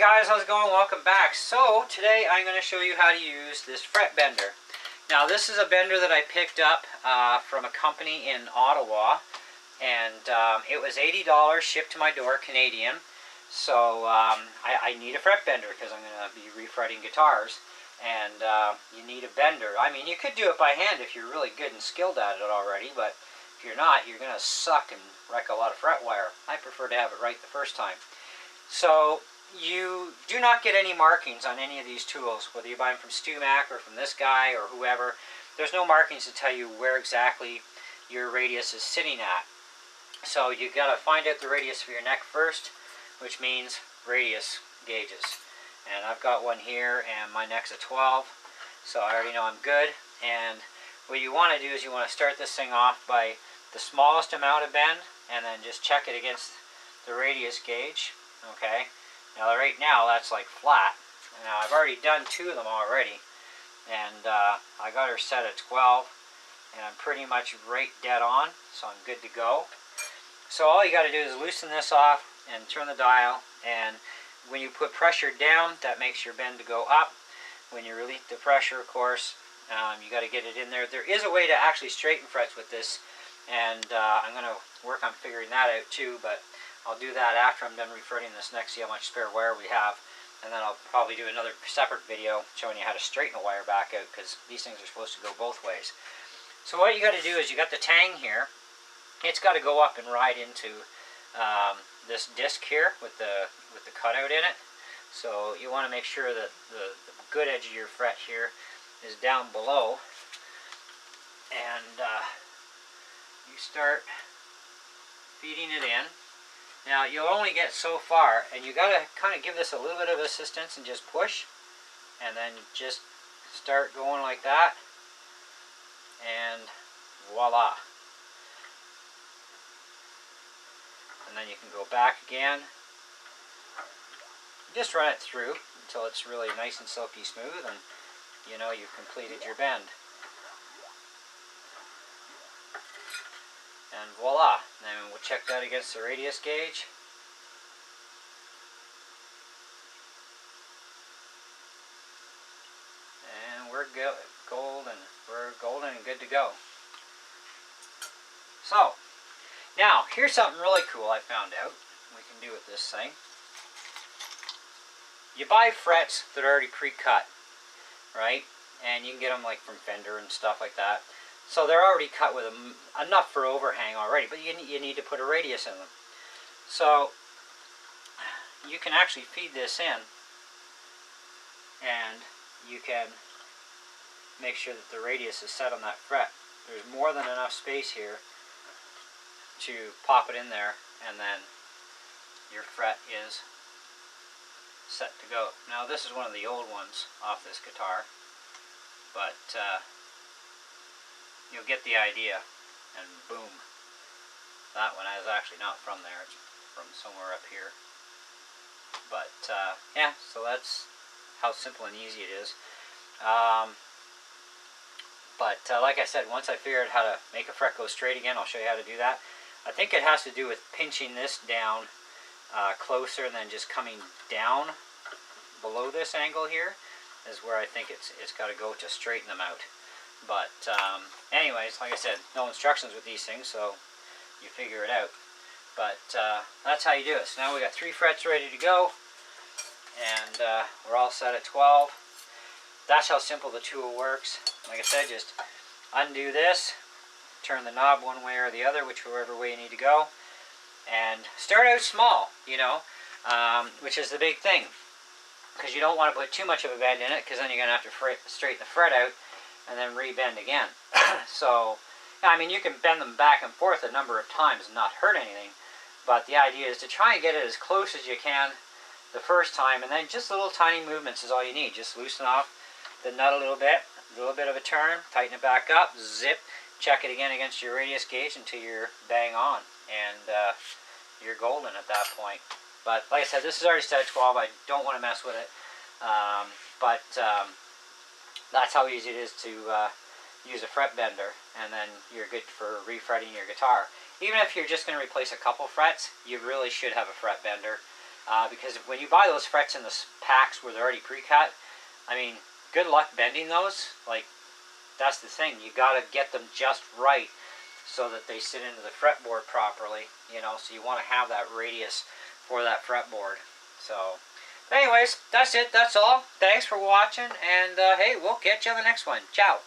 guys, how's it going? Welcome back. So today I'm going to show you how to use this fret bender. Now this is a bender that I picked up from a company in Ottawa, and it was $80 shipped to my door, Canadian. So I need a fret bender because I'm going to be refretting guitars, and you need a bender. I mean, you could do it by hand if you're really good and skilled at it already, but if you're not, you're going to suck and wreck a lot of fret wire. I prefer to have it right the first time. So you do not get any markings on any of these tools, whether you buy them from StewMac or from this guy or whoever. There's no markings to tell you where exactly your radius is sitting at. So you got to find out the radius for your neck first, which means radius gauges. And I've got one here, and my neck's a 12, so I already know I'm good. And what you want to do is you want to start this thing off by the smallest amount of bend, and then just check it against the radius gauge. Okay. Now right now that's like flat. Now I've already done two of them already, and I got her set at 12, and I'm pretty much right dead on, so I'm good to go. So all you got to do is loosen this off and turn the dial, and when you put pressure down, that makes your bend to go up. When you release the pressure, of course, you got to get it in there. There is a way to actually straighten frets with this, and I'm going to work on figuring that out too, but I'll do that after I'm done refretting this neck, see how much spare wire we have, and then I'll probably do another separate video showing you how to straighten a wire back out, because these things are supposed to go both ways. So what you got to do is you got the tang here. It's got to go up and ride into this disc here with the cutout in it. So you want to make sure that the good edge of your fret here is down below, and you start feeding it in. Now you'll only get so far, and you got to kind of give this a little bit of assistance and just push, and then just start going like that, and voila. And then you can go back again. Just run it through until it's really nice and silky smooth, and you know you've completed your bend. And voila. Then we'll check that against the radius gauge. And we're golden and good to go. So, now here's something really cool I found out we can do with this thing. You buy frets that are already pre-cut, right? And you can get them like from Fender and stuff like that. So they're already cut with enough for overhang already, but you need to put a radius in them. So you can actually feed this in, and you can make sure that the radius is set on that fret. There's more than enough space here to pop it in there, and then your fret is set to go. Now this is one of the old ones off this guitar, but you'll get the idea, and boom. That one is actually not from there, it's from somewhere up here. But yeah, so that's how simple and easy it is. But like I said, once I figure out how to make a fret go straight again, I'll show you how to do that. I think it has to do with pinching this down closer and then just coming down below this angle here is where I think it's got to go to straighten them out. But anyways, like I said, no instructions with these things, so you figure it out. But that's how you do it. So now we got 3 frets ready to go, and we're all set at 12. That's how simple the tool works. Like I said, just undo this, turn the knob one way or the other, whichever way you need to go, and start out small, you know, which is the big thing, because you don't want to put too much of a bend in it, because then you're going to have to straighten the fret out and then re-bend again. So, I mean, you can bend them back and forth a number of times and not hurt anything, but the idea is to try and get it as close as you can the first time, and then just little tiny movements is all you need. Just loosen off the nut a little bit of a turn, tighten it back up, zip, check it again against your radius gauge until you're bang on, and you're golden at that point. But like I said, this is already set at 12. I don't want to mess with it, but that's how easy it is to use a fret bender, and then you're good for refretting your guitar. Even if you're just going to replace a couple frets, you really should have a fret bender. because when you buy those frets in the packs where they're already pre-cut, I mean, good luck bending those. Like, that's the thing. You got to get them just right so that they sit into the fretboard properly, you know, so you want to have that radius for that fretboard. So, anyways, that's it. That's all. Thanks for watching, and hey, we'll catch you on the next one. Ciao.